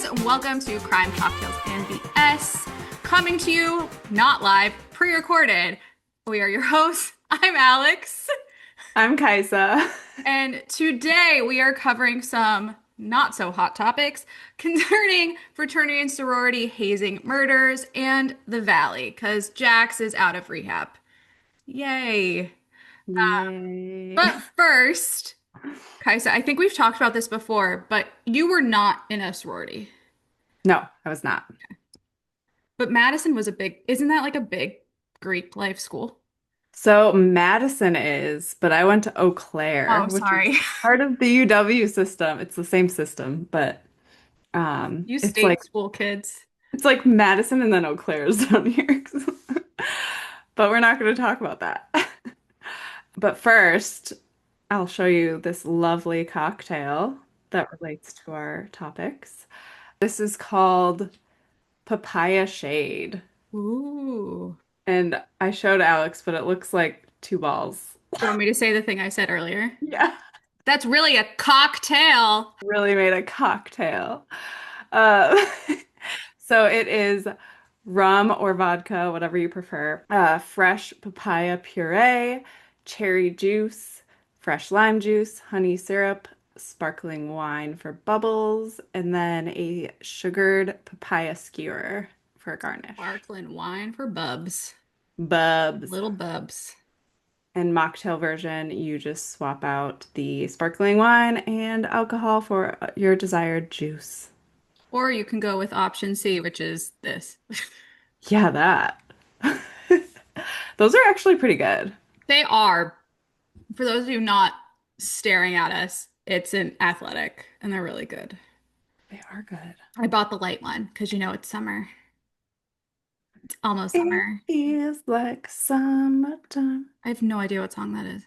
guys, welcome to Crime Cocktails and BS, coming to you not live, pre-recorded. We are your hosts. I'm Alex, I'm Kaisa. and today we are covering some not so hot topics concerning fraternity and sorority hazing murders and the Valley, because Jax is out of rehab. Yay. Yay. But first, Kaisa, I think we've talked about this before, but you were not in a sorority. No, I was not. But Madison was a big, isn't that like a big Greek life school? So Madison is, but I went to Eau Claire, Oh, which is sorry. part of the UW system. It's the same system, but You it's like state school kids. Madison and then Eau Claire is down here. But we're not going to talk about that. But first, I'll show you this lovely cocktail that relates to our topics. This is called Papaya Shade. Ooh. And I showed Alex, but it looks like two balls. Do you want me to say the thing I said earlier? Yeah, That's really a cocktail. really made a cocktail. Uh, so it is rum or vodka, whatever you prefer, fresh papaya puree, cherry juice, fresh lime juice, honey syrup, sparkling wine for bubbles, and then a sugared papaya skewer for a garnish. Sparkling wine for bubs. Bubs. Little bubs. And mocktail version, you just swap out the sparkling wine and alcohol for your desired juice. Or you can go with option C, which is this. Yeah, that. Those are actually pretty good. They are, for those of you not staring at us, it's an athletic and they're really good. They are good. I bought the light one because you know it's summer. It's almost It summer. feels like summertime. I have no idea what song that is.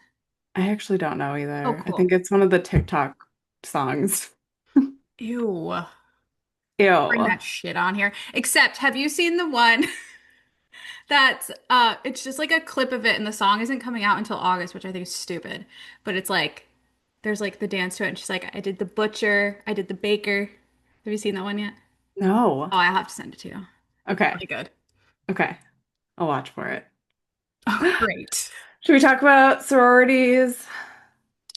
I actually don't know Oh, either. I cool. think it's one of the TikTok songs. Ew. Bring Ew. that shit on here. Except, have you seen the one that's it's just like a clip of it and the song isn't coming out until August, which I think is stupid. But it's like there's like the dance to it and she's like, I did the butcher, I did the baker. Have you seen that one yet? No. Oh, I have to send it to you. It's Okay. really good. Okay. I'll watch for it. Oh, great. Should we talk about sororities,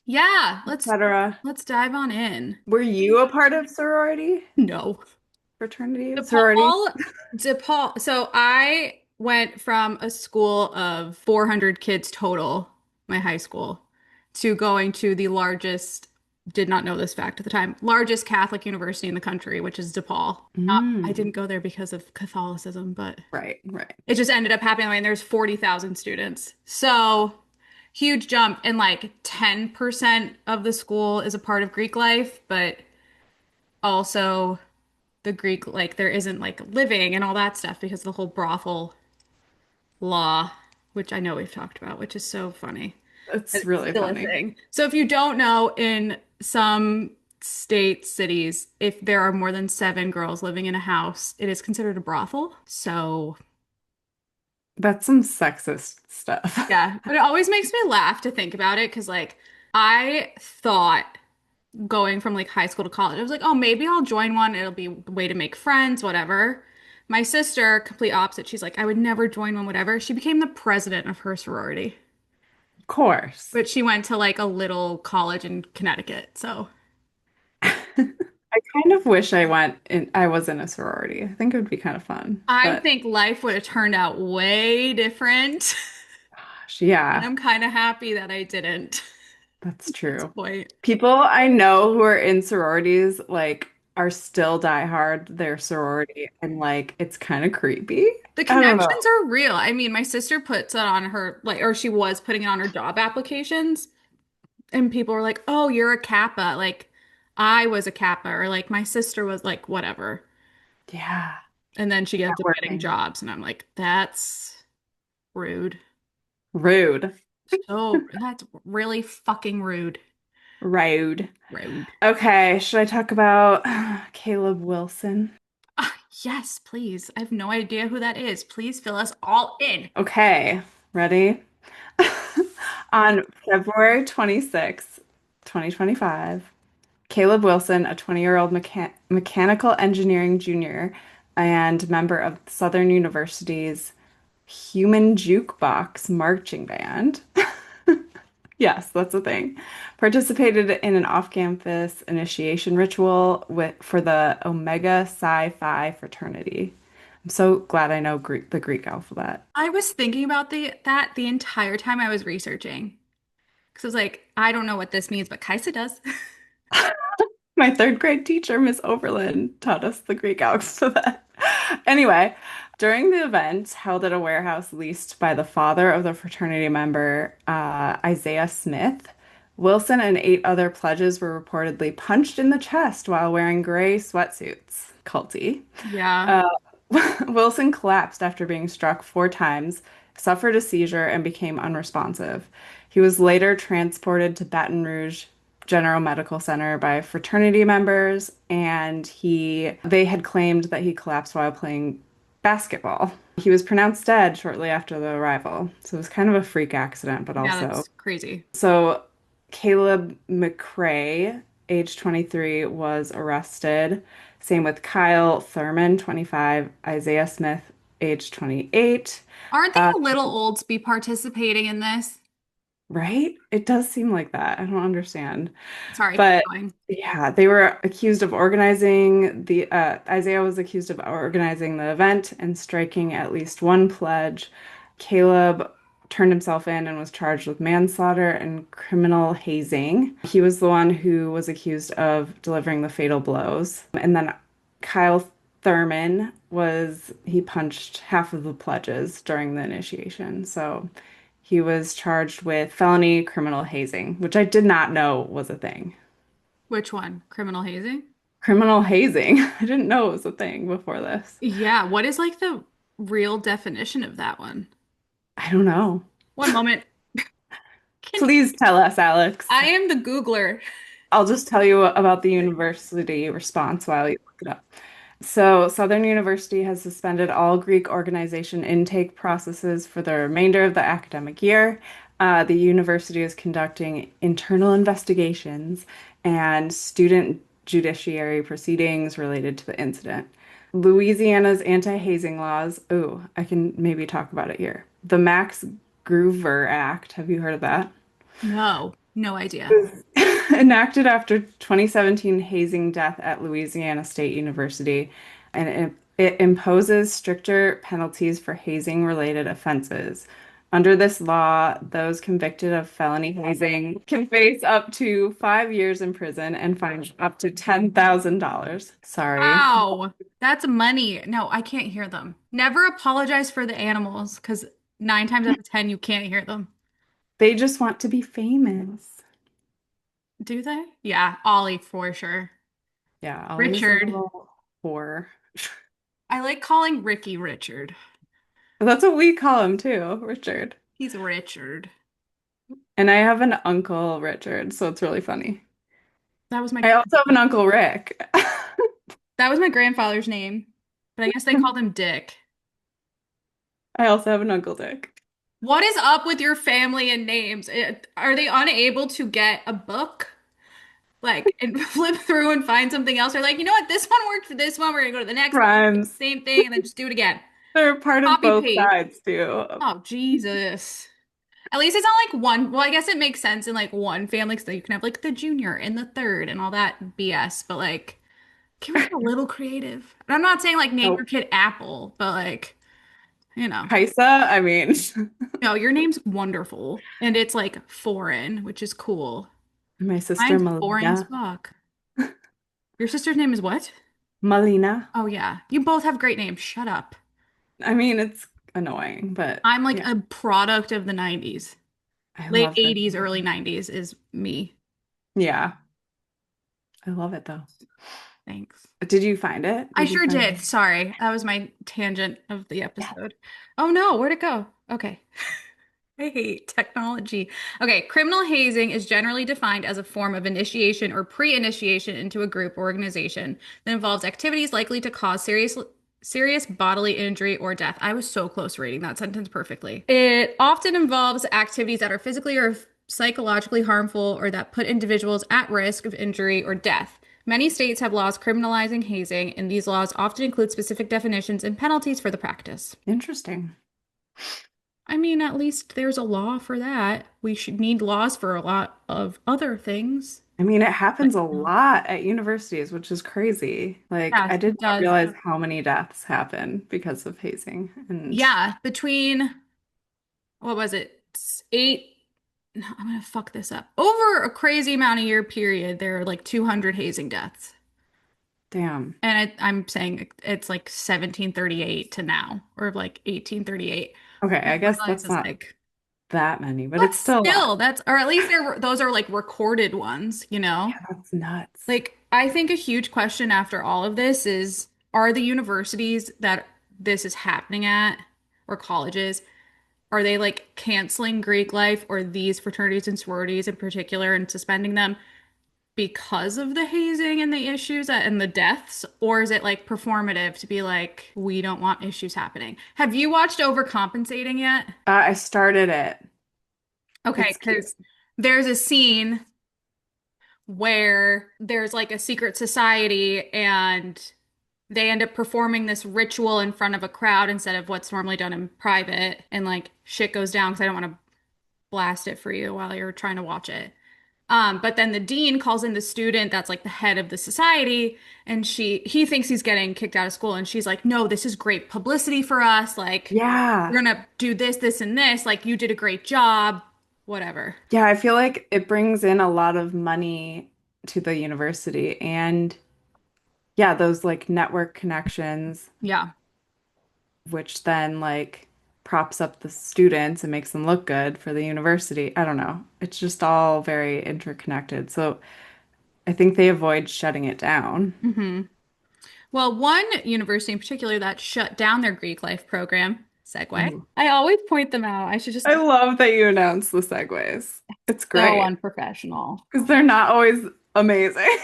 Yeah, etc.? let's dive on in. Were you a part of sorority? No. Fraternity? Sorority? DePaul, DePaul. So I went from a school of 400 kids total, my high school, to going to the largest, did not know this fact at the time, largest Catholic university in the country, which is DePaul. Not, I Mm. didn't go there because of Catholicism, but Right, right. it just ended up happening. And there's 40,000 students. So huge jump. And like 10% of the school is a part of Greek life, but also the Greek, like there isn't like living and all that stuff because of the whole brothel law, which I know we've talked about, which is so funny. It's It's really still a funny. thing. So if you don't know, in some states, cities, if there are more than seven girls living in a house, it is considered a brothel. So That's some sexist stuff. yeah, but it always makes me laugh to think about it because like I thought going from like high school to college. I was like, oh, maybe I'll join one. It'll be a way to make friends, whatever. My sister, complete opposite. She's like, I would never join one, whatever. She became the president of her sorority, Of course. but she went to like a little college in Connecticut. So I kind of wish I was in a sorority. I think it would be kind of fun. I But think life would have turned out way different. gosh, And yeah, I'm kind of happy that I didn't that's at this true. point. People I know who are in sororities like are still diehard their sorority and like it's kind of creepy. The I don't connections know. are real. I mean, my sister puts it on her, like, or she was putting it on her job applications. And people were like, "Oh, you're a Kappa." Like I was a Kappa or like my sister was like whatever. Yeah, And then she ends up getting networking. jobs and I'm like, "That's rude." Rude. So that's really fucking rude. Rude. Rude. Okay, should I talk about Caleb Wilson? Yes, please. I have no idea who that is. Please fill us all in. Okay, ready? On February 26th, 2025, Caleb Wilson, a 20-year-old mechanical engineering junior and member of Southern University's Human Jukebox marching band. Yes, that's a thing. Participated in an off-campus initiation ritual for the Omega Psi Phi fraternity. I'm so glad I know the Greek alphabet. I was thinking about that the entire time I was researching. Because I was like, I don't know what this means, but Kaisa does. My third grade teacher, Miss Overland, taught us the Greek alphabet. Anyway, during the event held at a warehouse leased by the father of the fraternity member, Isaiah Smith, Wilson and 8 other pledges were reportedly punched in the chest while wearing gray sweatsuits. Culty. Yeah. Uh, Wilson collapsed after being struck 4 times, suffered a seizure, and became unresponsive. He was later transported to Baton Rouge General Medical Center by fraternity members, and they had claimed that he collapsed while playing basketball. He was pronounced dead shortly after the arrival. So it was kind of a freak accident, but Yeah, also that's crazy. so Caleb McCrae, age 23, was arrested. Same with Kyle Thurman, 25, Isaiah Smith, age 28. Aren't they Uh, a little old to be participating in this? right? It does seem like that. I don't understand. Sorry, keep But going. yeah, they were accused of organizing Isaiah was accused of organizing the event and striking at least one pledge. Caleb turned himself in and was charged with manslaughter and criminal hazing. He was the one who was accused of delivering the fatal blows. And then Kyle Thurman he punched half of the pledges during the initiation. So he was charged with felony criminal hazing, which I did not know was a thing. Which one? Criminal hazing? Criminal hazing. I didn't know it was a thing before this. Yeah, what is like the real definition of that one? I don't know. One moment. Can Please tell us, Alex. I am the Googler. I'll just tell you about the university response while you look it up. So, Southern University has suspended all Greek organization intake processes for the remainder of the academic year. The university is conducting internal investigations and student judiciary proceedings related to the incident. Louisiana's anti-hazing laws. Oh, I can maybe talk about it here. The Max Groover Act. Have you heard of that? No, no idea. Enacted after 2017 hazing death at Louisiana State University, and it imposes stricter penalties for hazing related offenses. Under this law, those convicted of felony hazing can face up to 5 years in prison and fined up to $10,000. Sorry. Wow, that's money. No, I can't hear them. Never apologize for the animals because 9 times out of 10 you can't hear them. They just want to be famous. Do they? Yeah, Ollie for sure. Yeah, Ollie's a Richard. little whore. I like calling Ricky Richard. That's what we call him too, Richard. He's Richard. And I have an uncle, Richard, so it's really funny. That was my I also have an uncle, Rick. that was my grandfather's name, but I guess they called him Dick. I also have an uncle, Dick. What is up with your family and names? Are they unable to get a book? Like, and flip through and find something else? Or like, you know what? This one worked for this one. We're gonna go to the next one. Rhymes. Same thing, and then just do it again. They're part of Copy both paste. sides too. Oh, Jesus. At least it's not like one. Well, I guess it makes sense in like one family so you can have like the junior and the third and all that BS. But like, can we get a little creative? And I'm not saying like name your Nope. kid Apple, but like, you know, Kaisa, I mean, no, your name's wonderful and it's like foreign, which is cool. my sister Mine's boring as Melina. fuck. Your sister's name is what? Melina. Oh yeah. You both have great names. Shut up. I mean, it's annoying, but I'm like yeah, a product of the 90s. I Late love this. 80s, early 90s is me. Yeah, I love it though. Thanks. Did you find it? I Did you sure find did. it? Sorry. That was my tangent of the Yeah. episode. Oh no, where'd it go? Okay. I hate technology. Okay, criminal hazing is generally defined as a form of initiation or pre-initiation into a group or organization that involves activities likely to cause serious bodily injury or death. I was so close to reading that sentence perfectly. It often involves activities that are physically or psychologically harmful or that put individuals at risk of injury or death. Many states have laws criminalizing hazing, and these laws often include specific definitions and penalties for the practice. Interesting. I mean, at least there's a law for that. We should need laws for a lot of other things. I mean, it But happens a lot at universities, which is crazy. Like, yes, I did it not does. realize how many deaths happen because of hazing. And Yeah, between what was it? Eight. No, I'm gonna fuck this up. Over a crazy amount of year period, there are like 200 hazing deaths. damn. And I'm saying it's like 1738 to now, or like 1838. Okay, I I guess realize that's it's not like, that many, but but it's still a lot. still, or at least those are like recorded ones, you know? Yeah, that's nuts. Like, I think a huge question after all of this is, are the universities that this is happening at, or colleges, are they like canceling Greek life or these fraternities and sororities in particular and suspending them because of the hazing and the issues and the deaths? Or is it like performative to be like, we don't want issues happening? Have you watched Overcompensating yet? I started it. Okay, It's cute. because there's a scene where there's like a secret society and they end up performing this ritual in front of a crowd instead of what's normally done in private, and like shit goes down because I don't want to blast it for you while you're trying to watch it. But then the dean calls in the student that's like the head of the society, and he thinks he's getting kicked out of school, and she's like, "No, this is great publicity for us. Like, we're Yeah. gonna do this, this, and this. Like, you did a great job, whatever." Yeah, I feel like it brings in a lot of money to the university and yeah, those like network connections, Yeah. which then like props up the students and makes them look good for the university. I don't know. It's just all very interconnected. So I think they avoid shutting it down. hmm Well, one university in particular that shut down their Greek life program, segue. Ooh. I always point them out. I should just I love that you announced the segues. It's so great unprofessional. because they're not always amazing.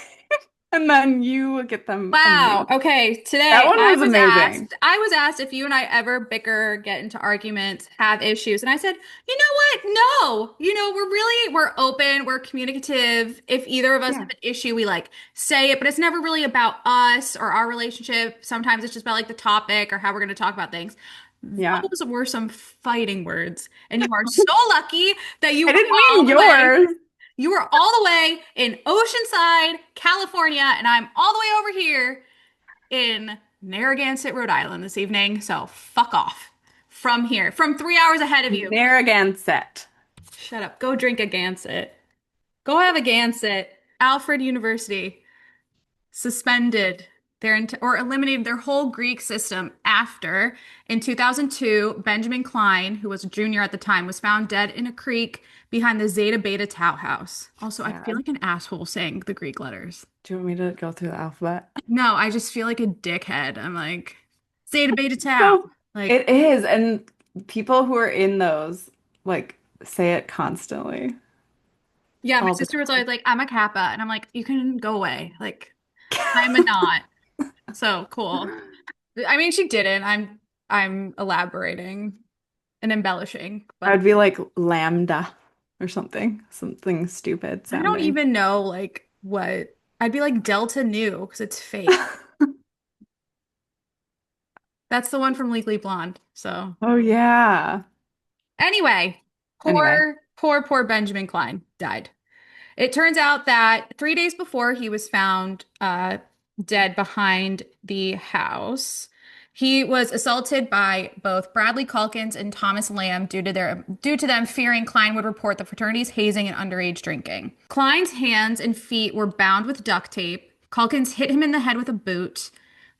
And then you get them Wow. amazing. Okay. That Today one was amazing. I was asked if you and I ever bicker, get into arguments, have issues. And I said, you know what? No. We're open, we're communicative. If either of us Yeah. have an issue, we like say it, but it's never really about us or our relationship. Sometimes it's just about like the topic or how we're going to talk about things. Yeah. Those were some fighting words. And you are so lucky that I didn't mean yours. you were all the way in Oceanside, California, and I'm all the way over here in Narragansett, Rhode Island this evening. So fuck off from here, from 3 hours ahead of you. Narragansett. Shut up. Go drink a Gansett. Go have a Gansett. Alfred University suspended or eliminated their whole Greek system after, in 2002, Benjamin Klein, who was a junior at the time, was found dead in a creek behind the Zeta Beta Tau house. Also, I feel Sad. like an asshole saying the Greek letters. Do you want me to go through the alphabet? No, I just feel like a dickhead. I'm like, Zeta Beta Tau. So Like, it is, and people who are in those like say it constantly, yeah, my all the sister was always time. like, I'm a Kappa. And I'm like, you can go away. Like, I'm a not. So cool. I mean, she didn't. I'm elaborating and embellishing, I but would be like lambda or something stupid I don't sounding. even know like what I'd be like Delta Nu because it's fake. That's the one from Legally Blonde. So Oh yeah. anyway, Anyway, poor Benjamin Klein died. It turns out that 3 days before he was found dead behind the house, he was assaulted by both Bradley Calkins and Thomas Lamb due to them fearing Klein would report the fraternity's hazing and underage drinking. Klein's hands and feet were bound with duct tape. Calkins hit him in the head with a boot.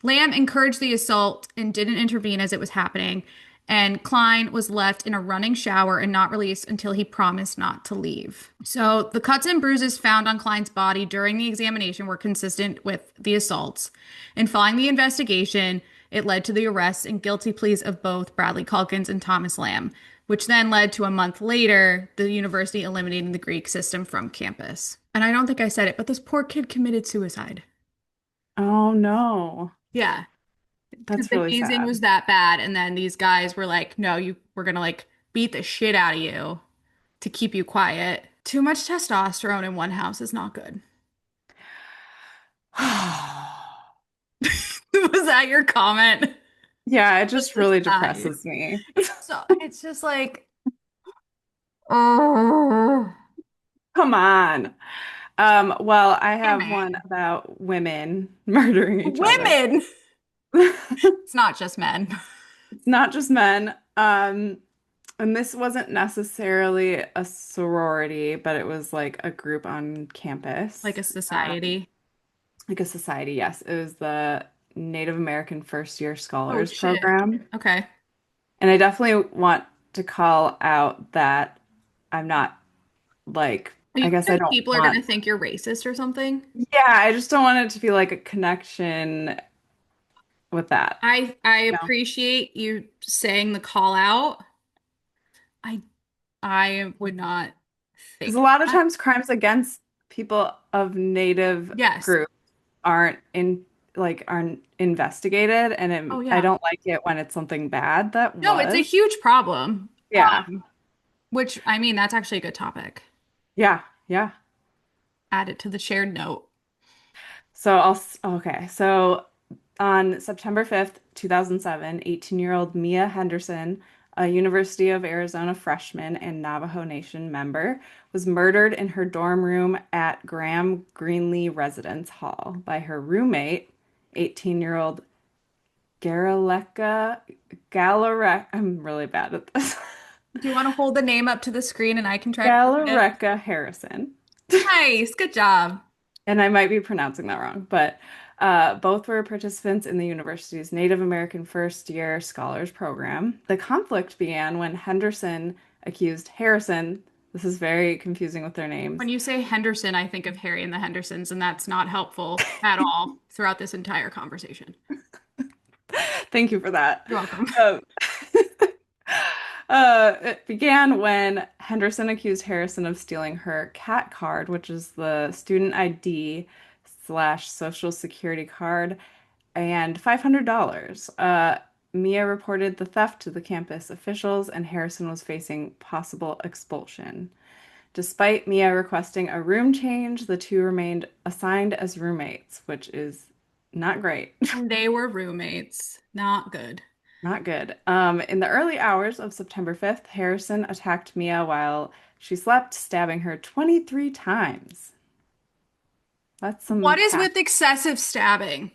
Lamb encouraged the assault and didn't intervene as it was happening. And Klein was left in a running shower and not released until he promised not to leave. So the cuts and bruises found on Klein's body during the examination were consistent with the assaults. And following the investigation, it led to the arrests and guilty pleas of both Bradley Calkins and Thomas Lamb, which then led to a month later, the university eliminating the Greek system from campus. And I don't think I said it, but this poor kid committed suicide. oh no, Yeah. Because that's the really hazing sad. was that bad, and then these guys were like, "No, we're gonna like beat the shit out of you to keep you quiet Too much testosterone in one house is not good. Was that your comment? Yeah, it Just just the really side. depresses me. So it's just like, oh, Come on. Well, I have one women. about women murdering each other. Women. It's It's not just men. not just men. And this wasn't necessarily a sorority, but it was like a group on Like campus, a society. like a society. Yes, it was the Native American First Year Oh Scholars shit. Program. Okay. And I definitely want to call out that I'm not like, Are you I guess I afraid don't people are want, gonna think you're racist or something? yeah, I just don't want it to be like a connection with that. I You know, appreciate you saying the call out. I I would not because a think lot of that. times crimes against people of Native Yes. groups aren't in like aren't investigated, and Oh I yeah. don't like it when it's something bad that No, it's a was. huge problem. Yeah, Which I mean, that's actually a good topic. yeah, yeah. Add it to the shared note. So okay. So on September 5th, 2007, 18-year-old Mia Henderson, a University of Arizona freshman and Navajo Nation member, was murdered in her dorm room at Graham Greenlee Residence Hall by her roommate, 18-year-old Garaleka Galarek. I'm really bad at this. Do you want to hold the name up to the screen and I can try to read it? Galareka Harrison. Nice. Good job. And I might be pronouncing that wrong, but both were participants in the university's Native American First Year Scholars Program. The conflict began when Henderson accused Harrison, this is very confusing with their When names. you say Henderson, I think of Harry and the Hendersons, and that's not helpful at all throughout this entire conversation. Thank you for that. You're welcome. Um, it began when Henderson accused Harrison of stealing her CAT card, which is the student ID slash social security card, and $500. Mia reported the theft to the campus officials, and Harrison was facing possible expulsion. Despite Mia requesting a room change, the two remained assigned as roommates, which is not great. And they were roommates. Not good. Not good. In the early hours of September 5th, Harrison attacked Mia while she slept, stabbing her 23 times. That's some What is passion. with excessive stabbing?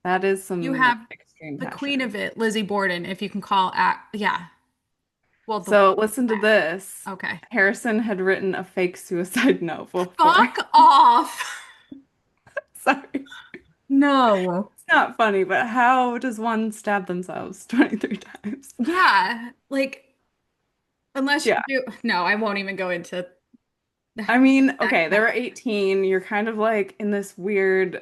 That is You some have extreme the queen passion. of it, Lizzie Borden, if you can call act. Yeah. Well, the So listen to this. okay. Harrison had written a fake suicide note before. Fuck off. Sorry. No. It's not funny, but how does one stab themselves 23 times? Yeah. Like, unless Yeah. you, no, I won't even go into I mean, that okay, they were 18. You're kind of like in this weird,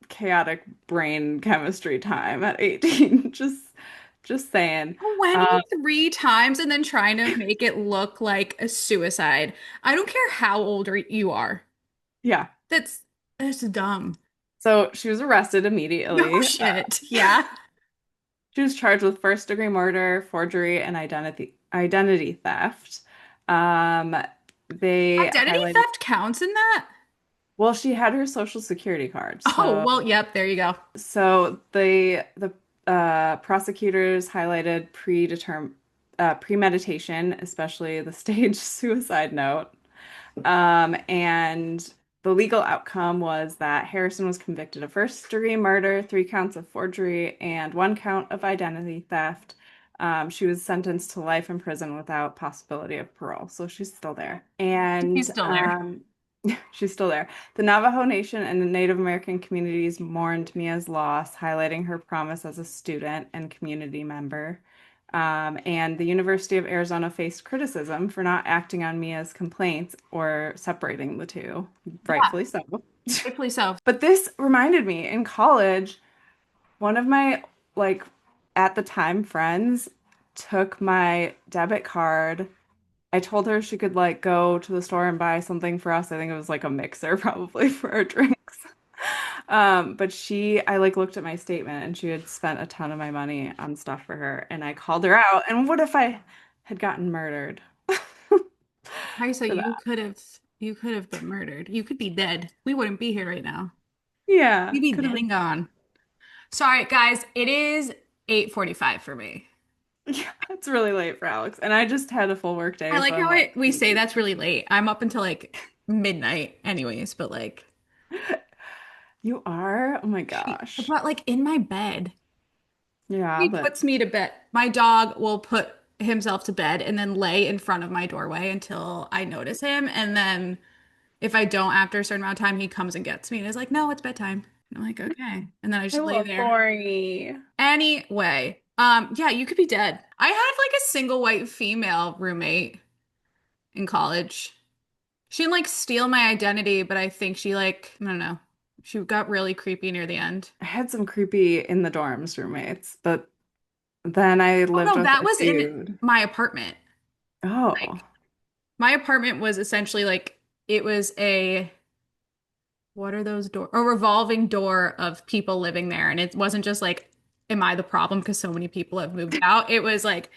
chaotic brain chemistry time at 18. Just saying. Um, 23 times and then trying to make it look like a suicide. I don't care how old you are. yeah. That's that's dumb. So she was arrested No immediately. shit. Yeah. She was charged with first-degree murder, forgery, and identity theft. Um, they Identity highlighted, theft counts in that? well, she had her social security card. Oh, well, yep, there you go. So the prosecutors highlighted premeditation, especially the staged suicide note. And the legal outcome was that Harrison was convicted of first-degree murder, 3 counts of forgery, and 1 count of identity theft. She was sentenced to life in prison without possibility of parole, so she's still there. He's And still there. she's still there. The Navajo Nation and the Native American communities mourned Mia's loss, highlighting her promise as a student and community member. And the University of Arizona faced criticism for not acting on Mia's complaints or separating the two, Yeah, rightfully so. rightfully so. But this reminded me in college, one of my, like, at the time friends took my debit card. I told her she could like go to the store and buy something for us. I think it was like a mixer probably for our drinks. But I like looked at my statement and she had spent a ton of my money on stuff for her and I called her out. And what if I had gotten murdered? Raisa, for that. you could have been murdered. You could be dead. We wouldn't be here right now. Yeah, You'd be could have dead been. and gone. Sorry, guys, it is 8:45 for me. Yeah, it's really late for Alex, and I just had a full work I day, so like I'm how like, we say that's really late. I'm up until like midnight anyways, but like you are? Oh my gosh. but like in my bed. Yeah, He but puts me to bed. My dog will put himself to bed and then lay in front of my doorway until I notice him. And then if I don't after a certain amount of time, he comes and gets me and is like, no, it's bedtime. And I'm like, okay. And then I I just lay love there. Lori. Anyway, yeah, you could be dead. I had like a single white female roommate in college. She didn't like steal my identity, but I think she like, I don't know. She got really creepy near the end. I had some creepy in the dorms roommates, but then I Oh lived no, with that a was in dude. my apartment. Oh, Like my apartment was essentially like it was a what are those door a revolving door of people living there. And it wasn't just like, am I the problem because so many people have moved out? It was like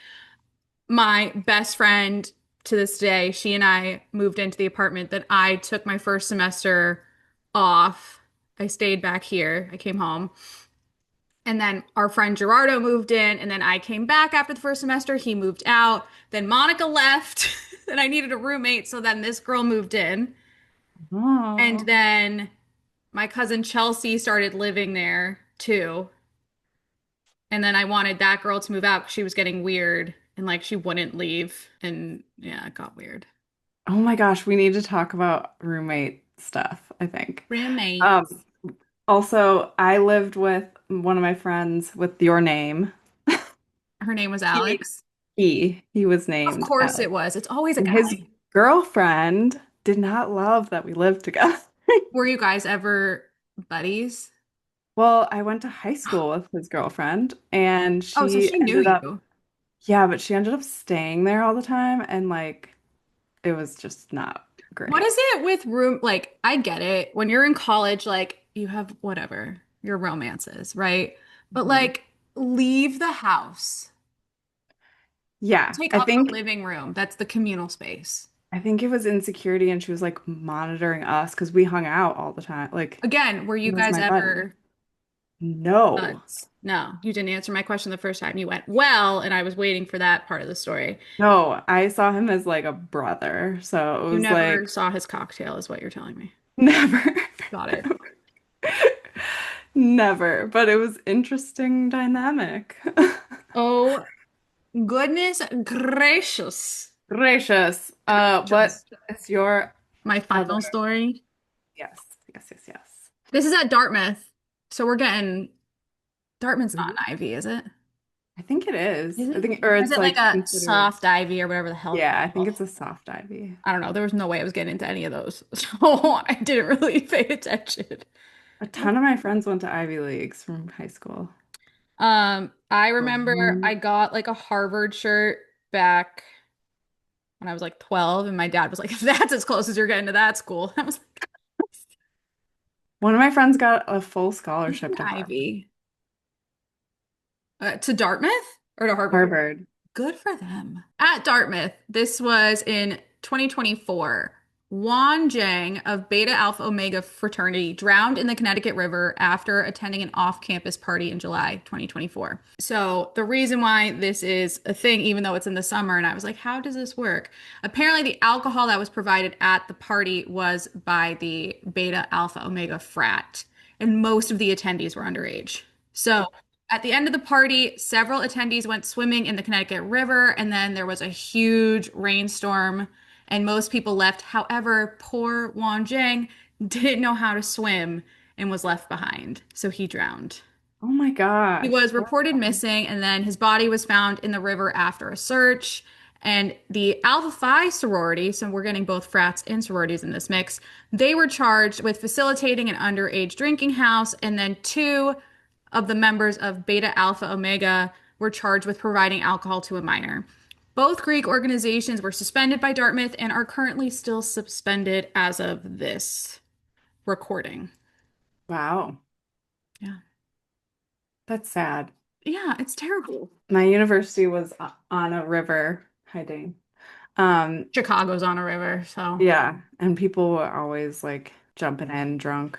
my best friend to this day, she and I moved into the apartment that I took my first semester off. I stayed back here. I came home. And then our friend Gerardo moved in, and then I came back after the first semester. He moved out. Then Monica left, and I needed a roommate. So then this girl moved in. And oh, then my cousin Chelsea started living there too. And then I wanted that girl to move out because she was getting weird and like she wouldn't leave. And yeah, it got weird. oh my gosh, we need to talk about roommate stuff, I think. Roommate. Um, Also, I lived with one of my friends with your name. Her name was He, Alex. he was Of named course it Alex. was. It's always a And his guy. girlfriend did not love that we lived together. Were you guys ever buddies? Well, I went to high school with his girlfriend, and Oh, so she she knew ended up, you. yeah, but she ended up staying there all the time, and like it was just not What great. is it with room? Like, I get it. When you're in college, like, you have whatever, your romances, right? But Mhm. like, leave the house. Don't Yeah, take up the living room. That's the communal space. I think it was insecurity, and she was like monitoring us because we hung out all the time. Like Again, were he you was guys my buddy. ever No. buds? No, you didn't answer my question the first time. You went, well, and I was waiting for that part of the story. No, I saw him as like a brother. So it You was never like saw his cocktail, is what you're telling me. never. Got it. Never. But it was interesting dynamic. Oh, goodness gracious. Gracious. What Just is your my other? final story. Yes, yes, yes, yes. This is at Dartmouth. So we're getting Dartmouth's not Ooh, an Ivy, is it? I think it is. Is I it? think, or Or is it's it like like a considered. soft Ivy or whatever the hell they're Yeah, I think called? it's a soft Ivy. I don't know. There was no way I was getting into any of those. So I didn't really pay attention. A ton of my friends went to Ivy Leagues from high school. I remember Um, I got like a Harvard shirt back when I was like 12, and my dad was like, that's as close as you're getting to that school. I was like, One of my friends got a full it's an scholarship to Harvard. Ivy. To Dartmouth or to Harvard? Harvard. Good for them. At Dartmouth, this was in 2024. Juan Zhang of Beta Alpha Omega Fraternity drowned in the Connecticut River after attending an off-campus party in July 2024. So, the reason why this is a thing, even though it's in the summer, and I was like, how does this work? Apparently, the alcohol that was provided at the party was by the Beta Alpha Omega frat, and most of the attendees were underage. So, at the end of the party, several attendees went swimming in the Connecticut River, and then there was a huge rainstorm, and most people left. However, poor Wan Jing didn't know how to swim and was left behind, so he drowned. Oh my He gosh. was reported missing, and then his body was found in the river after a search. And the Alpha Phi sorority, so we're getting both frats and sororities in this mix, they were charged with facilitating an underage drinking house, and then two of the members of Beta Alpha Omega were charged with providing alcohol to a minor. Both Greek organizations were suspended by Dartmouth and are currently still suspended as of this recording. Wow. Yeah. That's sad. Yeah, it's terrible. My university was on a river hiding. Um, Chicago's on a river, so yeah, and people were always like jumping in drunk.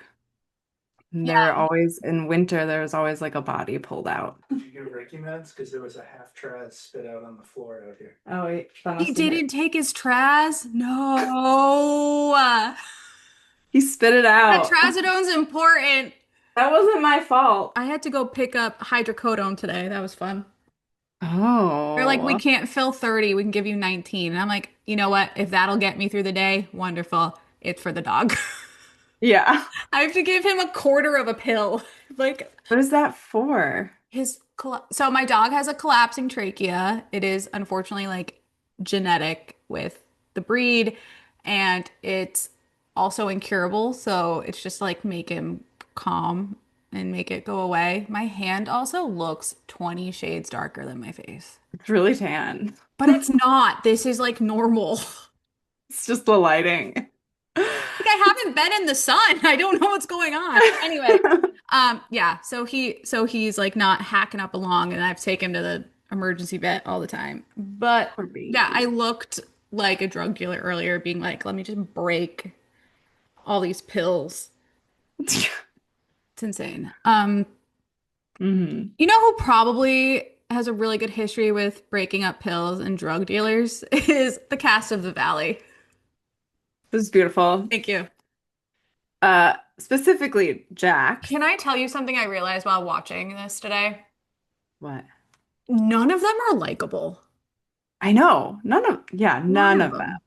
And there were yeah. always in winter there was always like a body pulled out. Did you give Ricky meds? Because there was a half traz spit out on the floor out here. Oh wait, that He must have hit. didn't take his traz. No. He spit it That out. trazodone's important. That wasn't my fault. I had to go pick up hydrocodone today. That was fun. They're like, we Oh, can't fill 30. We can give you 19. And I'm like, you know what? If that'll get me through the day, wonderful. It's for the dog. yeah. I have to give him a quarter of a pill. Like What is that for? so my dog has a collapsing trachea. It is unfortunately like genetic with the breed, and it's also incurable. So it's just like make him calm and make it go away. My hand also looks 20 shades darker than my face. It's really tan. But it's not. This is like normal. It's just the lighting. Like I haven't been in the sun. I don't know what's going on. Anyway, yeah, so he's like not hacking up along and I've taken him to the emergency vet all the time. But Poor yeah, I baby. looked like a drug dealer earlier, being like, let me just break all these pills. It's insane. hmm You know who probably has a really good history with breaking up pills and drug dealers is the cast of The Valley. This is beautiful. Thank you. Specifically Can Jax. I tell you something I realized while watching this today? What? None of them are likable. I know. None None of of them. them.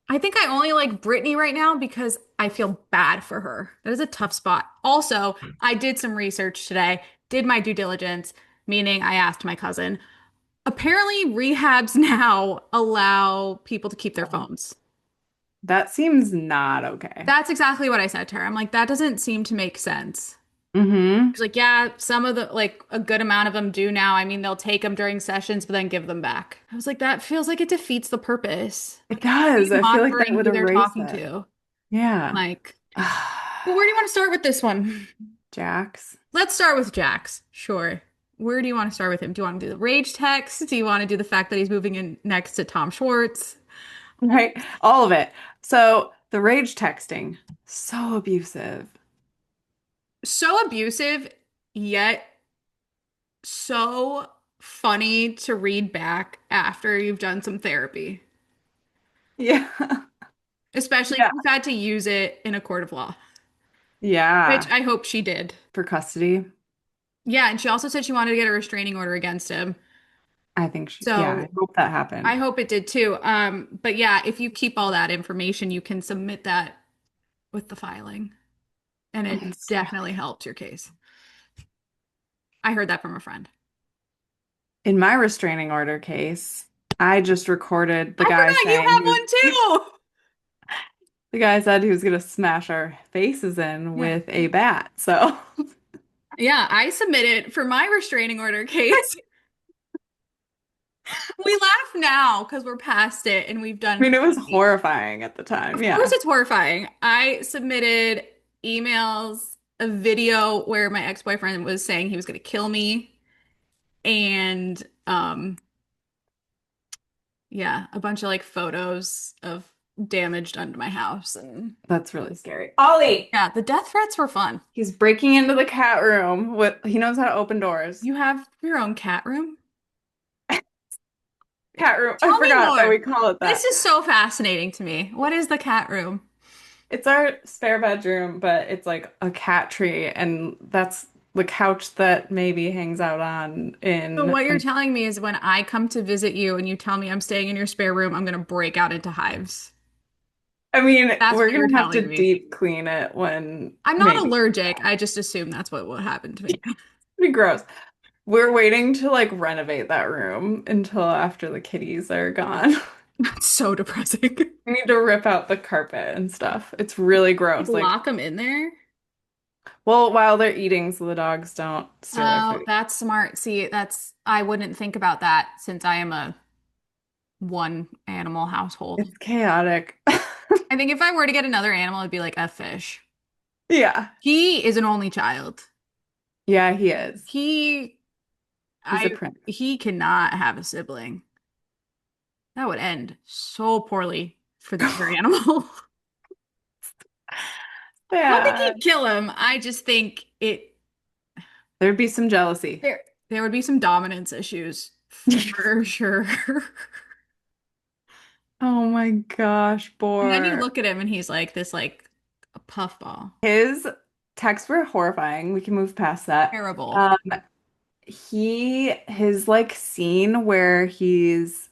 I think I only like Brittany right now because I feel bad for her. That is a tough spot. Also, I did some research today, did my due diligence, meaning I asked my cousin. Apparently, rehabs now allow people to keep their phones. That seems not okay. That's exactly what I said to her. I'm like, that doesn't seem to make sense. hmm She's like, yeah, some of the, like, a good amount of them do now. I mean, they'll take them during sessions, but then give them back. I was like, that feels like it defeats the purpose. It Be does. I feel like that monitoring would who they're erase talking it. to. Yeah. Like, well, where do you want to start with this one? Jax. Let's start with Jax. Sure. Where do you want to start with him? Do you want to do the rage text? Do you want to do the fact that he's moving in next to Tom Schwartz? Right? All of it. So the rage texting, so abusive. So abusive, yet so funny to read back after you've done some therapy, Yeah. especially if Yeah. you've had to use it in a court of law, which Yeah. I hope she did. For custody. Yeah, and she also said she wanted to get a restraining order against him. Yeah, I So hope that I happened. hope it did too. But yeah, if you keep all that information, you can submit that with the filing, and it It's definitely really, helped your case. I heard that from a friend. in my restraining order case, I just recorded I forgot you have one too. the guy said he was gonna smash our faces in Yeah. with a bat. So Yeah, I submitted for my restraining order case. We laugh now because we're past it and we've I done mean it was therapy. horrifying at the time. Of course, Yeah. it's horrifying. I submitted emails, a video where my ex-boyfriend was saying he was going to kill me, and yeah, a bunch of like photos of damage done to my house. And That's really scary. Ollie, yeah, the death threats were fun. he's breaking into the cat room with he knows how to open doors. You have your own cat room? Cat room. I Tell me forgot that more. we call it This that. is so fascinating to me. What is the cat room? It's our spare bedroom, but it's like a cat tree, and that's the couch that maybe hangs out on So in. what you're telling me is when I come to visit you and you tell me I'm staying in your spare room, I'm gonna break out into hives. I mean, That's we're what you're gonna have to telling me. deep clean it when I'm not maybe. allergic. I just assume that's what will happen to me. It'd be gross. We're waiting to like renovate that room until after the kitties are gone. That's so depressing. We need to rip out the carpet and stuff. It's really Like gross. Like, lock them in there. well, while they're eating, so the dogs don't steal their Oh, food. that's smart. See, that's I wouldn't think about that since I am a one animal household. It's chaotic. I think if I were to get another animal, it'd be like a fish. Yeah. He is an only child. Yeah, he is. He He's a I prince. he cannot have a sibling. That would end so poorly for the cheery animal. I don't think Yeah. he'd kill him. I just think There'd be some jealousy. there would be some dominance issues for sure. Oh my gosh, And then you Boar. look at him and he's like this like a puffball. His texts were horrifying. We can move past that. Terrible. Um, his like scene where he's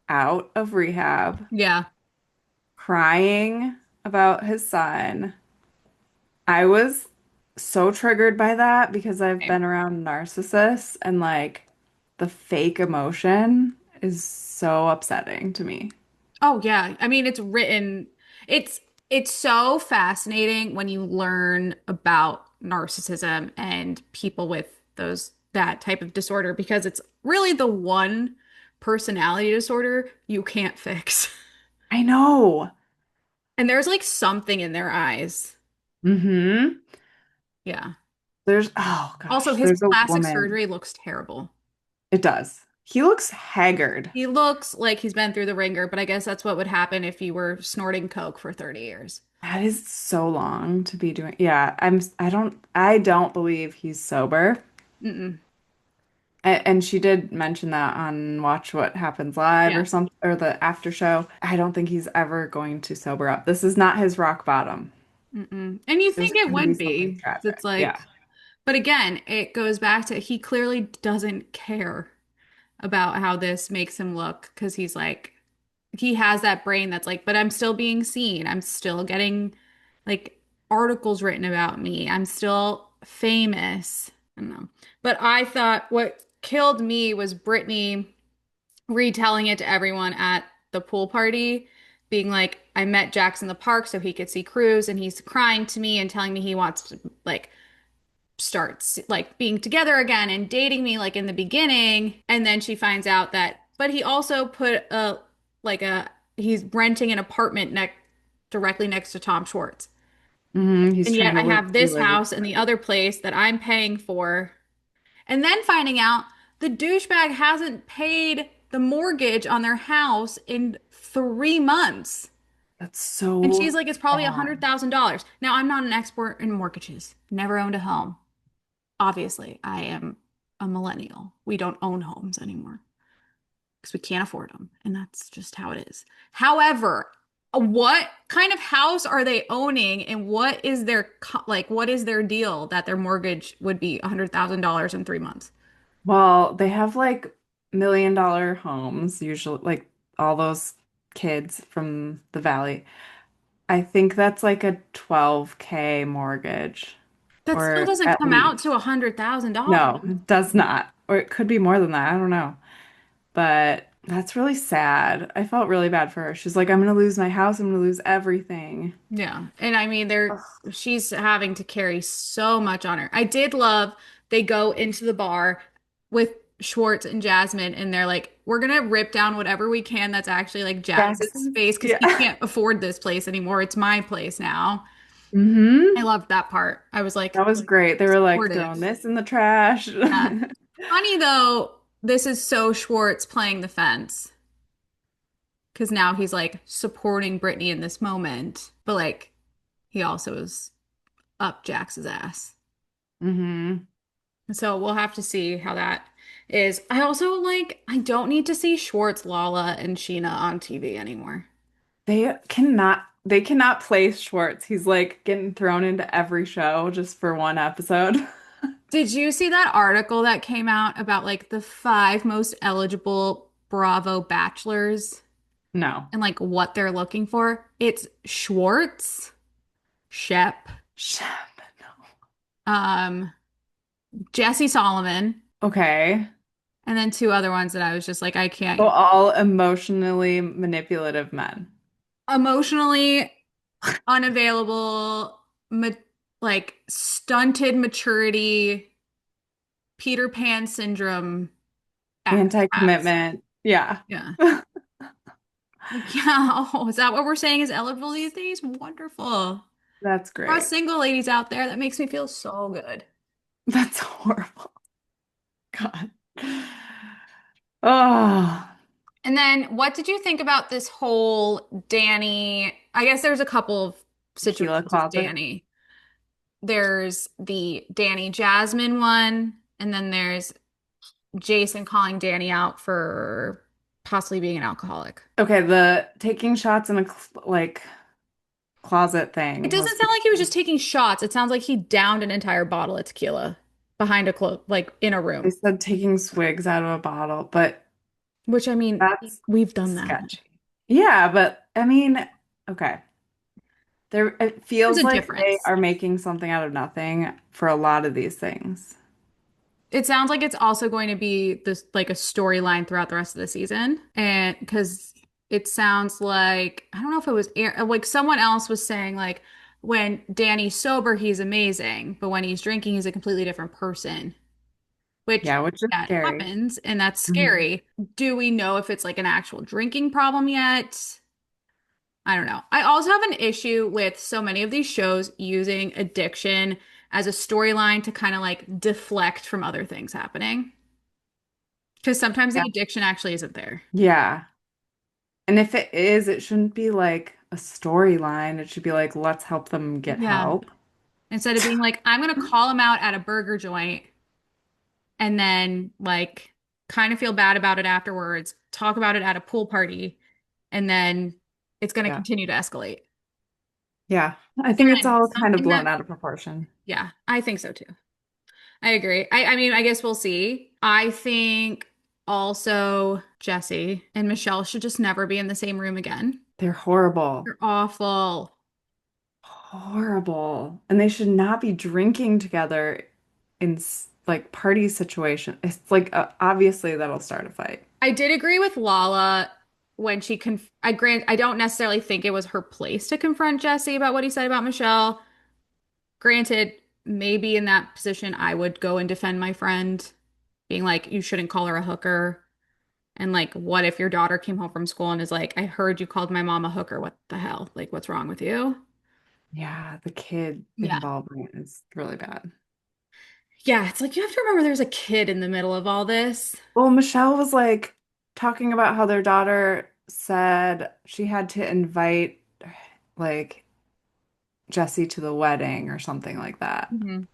out of rehab, Yeah. crying about his son. I was so triggered by that because I've Same. been around narcissists and like the fake emotion is so upsetting to me. Oh yeah. I mean, it's written. It's it's so fascinating when you learn about narcissism and people with those that type of disorder because it's really the one personality disorder you can't fix. I know. And there's like something in their eyes. Mm-hmm. Yeah. There's, oh Also, gosh, his there's a plastic woman. surgery looks terrible. It does. He looks haggard. He looks like he's been through the ringer, but I guess that's what would happen if you were snorting coke for 30 years. That is so long to be doing. Yeah, I don't believe he's sober. Mm-mm. And she did mention that on Watch What Happens Live or Yeah. some or the after show. I don't think he's ever going to sober up. This is not his rock bottom. Mm-mm. And you There's think it going to be would something be. tragic. It's like, Yeah. but again, it goes back to he clearly doesn't care about how this makes him look because he's like, he has that brain that's like, but I'm still being seen. I'm still getting like articles written about me. I'm still famous. I don't know. But I thought what killed me was Brittany retelling it to everyone at the pool party, being like, I met Jax in the park so he could see Cruz, and he's crying to me and telling me he wants to like start like being together again and dating me like in the beginning. And then she finds out that, but he also put a like a he's renting an apartment directly next to Tom Schwartz. He's And yet trying to I have this relive his house and the childhood. other place that I'm paying for. And then finding out the douchebag hasn't paid the mortgage on their house in 3 months. That's And she's so like, it's probably a hundred bad. thousand dollars. Now, I'm not an expert in mortgages, never owned a home. Obviously, I am a millennial. We don't own homes anymore because we can't afford them. And that's just how it is. However, what kind of house are they owning and what is their like what is their deal that their mortgage would be $100,000 in 3 months? Well, they have like $1 million homes, usually like all those kids from the valley. I think that's like a 12K mortgage, That still or doesn't at come out to least. $100,000. No, it does not. Or it could be more than that. I don't know. But that's really sad. I felt really bad for her. She's like, I'm gonna lose my house. I'm gonna lose everything. Yeah. And I mean, Ugh. she's having to carry so much on her. I did love they go into the bar with Schwartz and Jasmine, and they're like, we're gonna rip down whatever we can that's actually like Jax's Jackson's. space because Yeah. he can't afford this place anymore. It's my place now. I hmm loved that part. I was like, That was great. They were like supportive. throwing this in the trash. Yeah. Funny though, this is so Schwartz playing the fence because now he's like supporting Brittany in this moment, but like he also is up Jax's ass. hmm So we'll have to see how that is. I also like, I don't need to see Schwartz, Lala, and Sheena on TV anymore. They cannot place Schwartz. He's like getting thrown into every show just for one episode. Did you see that article that came out about like the five most eligible Bravo bachelors No. and like what they're looking for? It's Schwartz, Shep, Shep, no. um, Jesse Solomon, Okay. and then two other ones that I was just like, I So can't all emotionally manipulative men. emotionally unavailable, ma like stunted maturity, Peter Pan syndrome expats. Anti-commitment. Yeah. Yeah. Like, yeah. Oh, is that what we're saying is eligible these days? Wonderful. That's For us great. single ladies out there, that makes me feel so good. That's horrible. God. Oh. And then what did you think about this whole Danny? I guess there's a couple of Tequila situations with closet. Danny. There's the Danny Jasmine one, and then there's Jason calling Danny out for possibly being an alcoholic. Okay, the taking shots in a like closet It thing was doesn't sound like he was creepy. just taking shots. It sounds like he downed an entire bottle of tequila behind a clo like in a They room. said taking swigs out of a bottle, but Which I mean, that's we've done that. sketchy. Yeah, but I mean, okay. There, it There's feels a like they difference. are making something out of nothing for a lot of these things. It sounds like it's also going to be this like a storyline throughout the rest of the season. And because it sounds like, I don't know if it was like someone else was saying like when Danny's sober, he's amazing, but when he's drinking, he's a completely different person, which Yeah, which is that scary. happens and that's Mhm. scary. Do we know if it's like an actual drinking problem yet? I don't know. I also have an issue with so many of these shows using addiction as a storyline to kind of like deflect from other things happening. Because sometimes Yeah. the addiction actually isn't there. Yeah. And if it is, it shouldn't be like a storyline. It should be like, let's help them get Yeah. help. Instead of being like, I'm gonna call him out at a burger joint and then like kind of feel bad about it afterwards, talk about it at a pool party, and then it's gonna Yeah. continue to escalate. Yeah. I think it's Again, all kind of something blown that, out of proportion. yeah, I think so too. I agree. I mean, I guess we'll see. I think also Jesse and Michelle should just never be in the same room again. They're horrible. They're awful. Horrible. And they should not be drinking together in like party situation. It's like obviously that'll start a fight. I did agree with Lala when I don't necessarily think it was her place to confront Jesse about what he said about Michelle. Granted, maybe in that position I would go and defend my friend, being like, you shouldn't call her a hooker. And like, what if your daughter came home from school and is like, I heard you called my mom a hooker. What the hell? Like, what's wrong with you? Yeah, the kid Yeah. involvement is really bad. Yeah, it's like you have to remember there's a kid in the middle of all this. Well, Michelle was like talking about how their daughter said she had to invite like Jesse to the wedding or something like that. Mhm.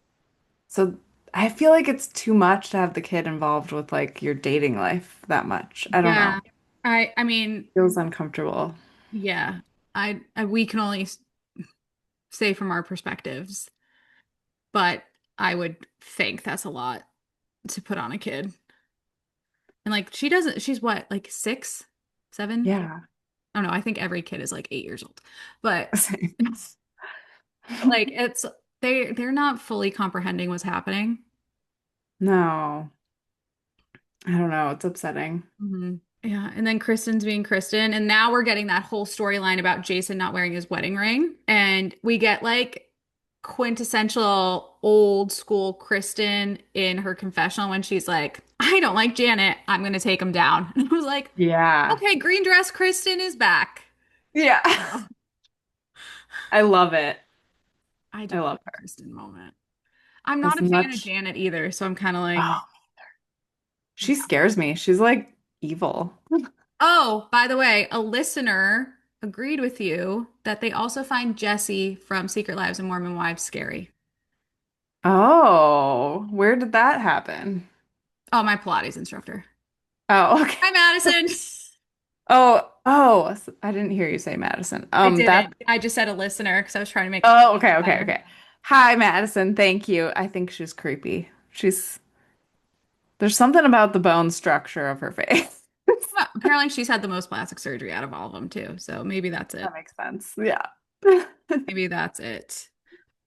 So I feel like it's too much to have the kid involved with like your dating life that much. I don't know. Yeah. I mean, Feels uncomfortable. yeah. We can only say from our perspectives, but I would think that's a lot to put on a kid. And like she doesn't, she's what, like 6, 7? Yeah. I don't know. I think every kid is like 8 years old. But Same. like it's they're not fully comprehending what's happening. No, I don't know. It's upsetting. Mhm. Yeah, and then Kristen's being Kristen, and now we're getting that whole storyline about Jason not wearing his wedding ring, and we get like quintessential old school Kristen in her confessional when she's like, "I don't like Janet. I'm gonna take him down." And I was like, Yeah. "Okay, green dress Kristen is back." Yeah. Oh, I love it. I I don't love like the her. Kristen moment. I'm not As a fan of much. Janet either, so I'm kind of like, Oh, she scares me. She's like evil. oh, by the way, a listener agreed with you that they also find Jesse from Secret Lives of Mormon Wives scary. Oh, where did that happen? Oh, my Pilates instructor. Oh, okay. Hi, Madison. I didn't hear you say Madison. I That. didn't. I just said a listener because I was trying to make it Oh, okay, okay, better. okay. Hi, Madison. Thank you. I think she's creepy. There's something about the bone structure of her face. Well, apparently, she's had the most plastic surgery out of all of them, too. So maybe that's That it. makes sense. Yeah. Maybe that's it.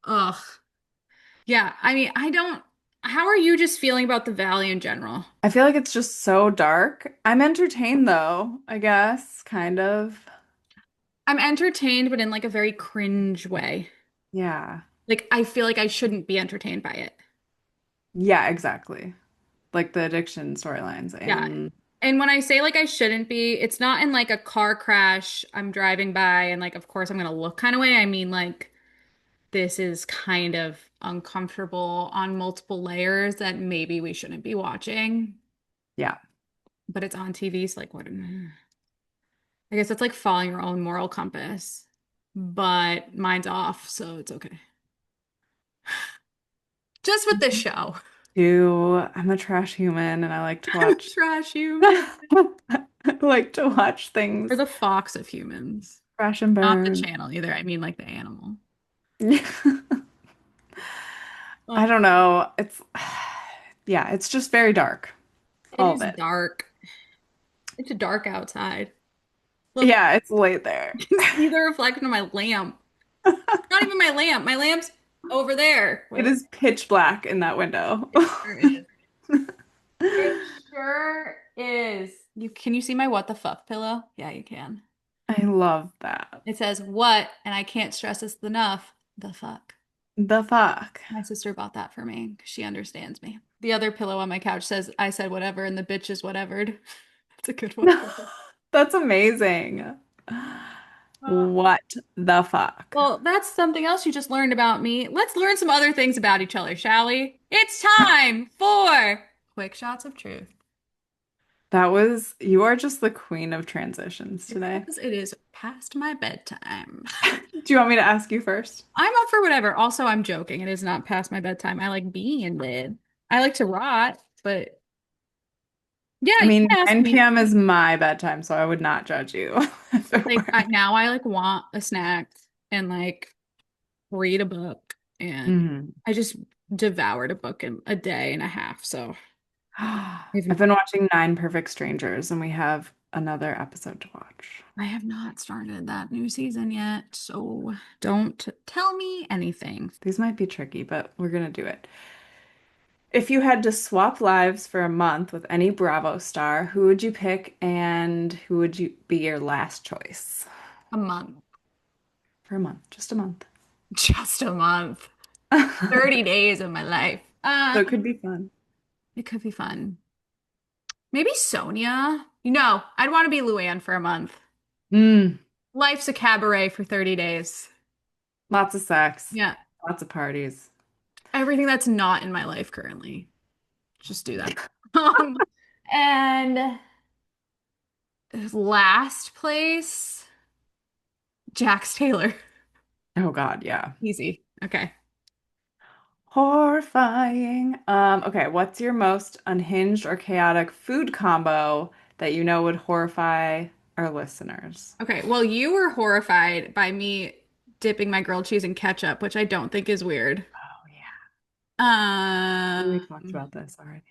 Ugh. Yeah. I mean, I don't. How are you just feeling about the Valley in general? I feel like it's just so dark. I'm entertained though, I guess, kind of. I'm entertained, but in like a very cringe way. Yeah. Like, I feel like I shouldn't be entertained by it. Yeah, exactly. Like the addiction storylines Yeah. and And when I say like I shouldn't be, it's not in like a car crash I'm driving by and like of course I'm gonna look kind of way. I mean like this is kind of uncomfortable on multiple layers that maybe we shouldn't be watching. yeah. but it's on TV, so like what? I guess it's like following your own moral compass, but mine's off, so it's okay. Just with this show. I'm a trash human and I like to I'm watch trash human. I like to watch Or things the fox of humans. crash and Not the burn. channel either. I mean like the animal. I Oh, don't know. It's yeah, it's just very dark. it All of is it. dark. It's dark outside. Look, Yeah, it's late there. you can see the reflection of my lamp. Not even my lamp. My lamp's over there. It Wait, is pitch black in that window. it sure is. It sure is. Can you see my what the fuck pillow? Yeah, you can. I love that. It says what, and I can't stress this enough. The fuck. The fuck. My sister bought that for me because she understands me. The other pillow on my couch says I said whatever and the bitch is whatevered. That's a good one. That's amazing. Uh, What the fuck? well, that's something else you just learned about me. Let's learn some other things about each other, shall we? It's time for quick shots of truth. You are just the queen of transitions today. Because it is past my bedtime. Do you want me to ask you first? I'm up for whatever. Also, I'm joking. It is not past my bedtime. I like being in bed. I like to rot, but yeah, I you mean, can ask 9 me. p.m. is my bedtime, so I would not judge you if it Like were. now I like want a snack and like read a book and Mhm. I just devoured a book in a day and a half. So I've been watching Nine Perfect Strangers, and we have another episode to watch. I have not started that new season yet. So don't tell me anything. These might be tricky, but we're gonna do it. If you had to swap lives for a month with any Bravo star, who would you pick and who would you be your last choice? A month. For a month, just a month. Just a month. So 30 days of my life. it could be fun. It could be fun. Maybe Sonia. I'd want to be Luann for a month. Mm, Life's a cabaret for 30 days. lots of sex, Yeah. lots of parties. Everything that's not in my life currently. Just do that. And last place, Jax Taylor. Oh God, yeah. Easy. Okay. Horrifying. Okay, what's your most unhinged or chaotic food combo that you know would horrify our listeners? Okay. Well, you were horrified by me dipping my grilled cheese in ketchup, which I don't think is weird. Oh yeah. We talked Um, about this already.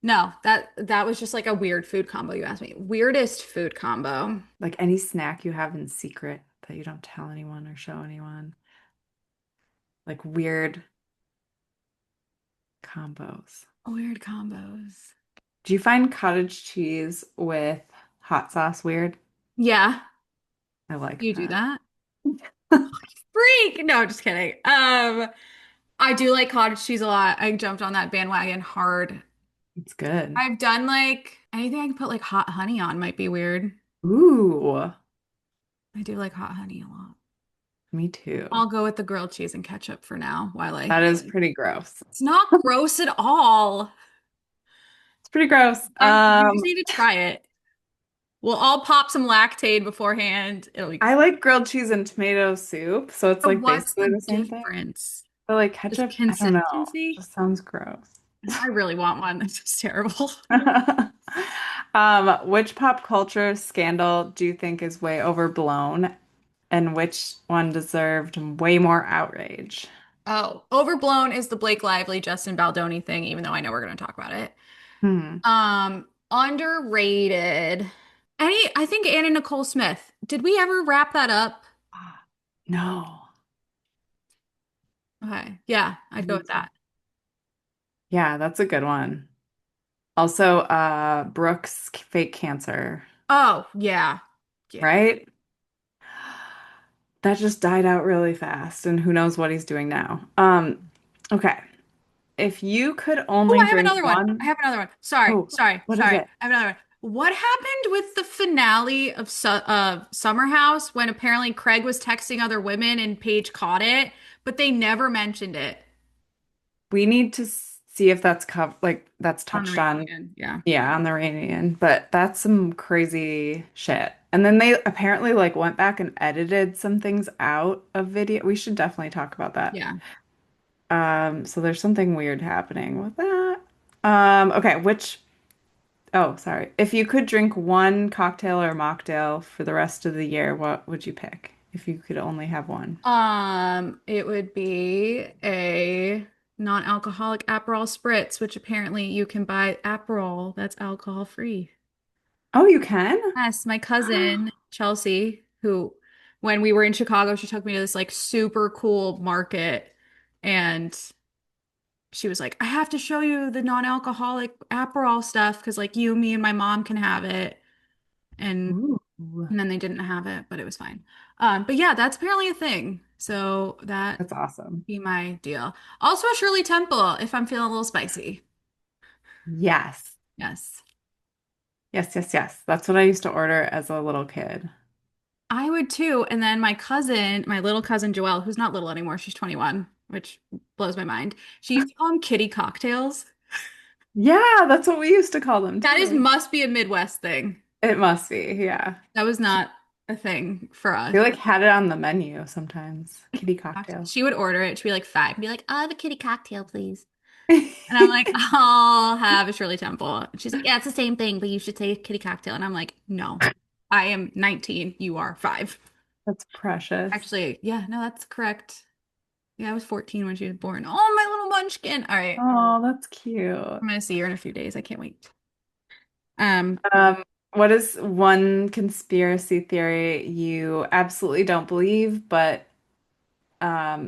no, that was just like a weird food combo you asked me. Weirdest food combo. Like any snack you have in secret that you don't tell anyone or show anyone. Like weird combos. Weird combos. Do you find cottage cheese with hot sauce weird? Yeah, I like you do that. that. Freak. No, just kidding. I do like cottage cheese a lot. I jumped on that bandwagon hard. It's good. I've done like anything I can put like hot honey on might be weird. Ooh, I do like hot honey a lot. me too. I'll go with the grilled cheese and ketchup for now while That is pretty gross. it's not gross at all. It's pretty gross. You just need to try it. We'll all pop some lactate beforehand. It'll be I like grilled cheese and tomato soup, so it's so like what's basically the the same thing. difference? But like Just ketchup, I don't know. consistency? Just sounds gross. I really want one. That's just terrible. Which pop culture scandal do you think is way overblown, and which one deserved way more outrage? Oh, overblown is the Blake Lively, Justin Baldoni thing, even though I know we're going to talk about it. Hmm. Underrated. I think Anna Nicole Smith. Did we ever wrap that up? No. Okay. Yeah, I I'd go think with so. that. Yeah, that's a good one. Also, Brooke's fake cancer, Oh, yeah. Yeah. right? That just died out really fast, and who knows what he's doing now. Okay. If you could Oh, only I have drink another one. I one, have another one. Sorry, oh, sorry, what is sorry. it? I have another one. What happened with the finale of Summer House when apparently Craig was texting other women and Paige caught it, but they never mentioned it? We need to see if that's that's On the touched on, reunion. Yeah. yeah, on the reunion. But that's some crazy shit. And then they apparently like went back and edited some things out of video. We should definitely talk about that. Yeah. So there's something weird happening with that. Okay, oh, sorry. If you could drink one cocktail or mocktail for the rest of the year, what would you pick? If you could only have one. It would be a non-alcoholic Aperol spritz, which apparently you can buy Aperol that's alcohol free. Oh, you can? Yes, my cousin Chelsea, who when we were in Chicago, she took me to this like super cool market and she was like, I have to show you the non-alcoholic Aperol stuff because like you, me, and my mom can have it. And Ooh, and then they didn't have it, but it was fine. But yeah, that's apparently a thing. So that that's awesome. be my deal. Also a Shirley Temple if I'm feeling a little spicy. Yes. Yes. Yes, yes, yes. That's what I used to order as a little kid. I would too. And then my cousin, my little cousin Joelle, who's not little anymore, she's 21, which blows my mind. She used to call them kitty cocktails. Yeah, that's what we used to call them That is too. must be a Midwest thing. It must be, yeah. That was not a thing for us. We like had it on the menu sometimes. Kitty cocktail. She would order it. She'd be like five and be like, I'll have a kitty cocktail, please. And I'm like, I'll have a Shirley Temple. And she's like, yeah, it's the same thing, but you should say kitty cocktail. And I'm like, no, I am 19. You are five. That's precious. Actually, yeah, no, that's correct. Yeah, I was 14 when she was born. Oh, my little munchkin. All right. Oh, that's cute. I'm gonna see her in a few days. I can't wait. Um, What is one conspiracy theory you absolutely don't believe, but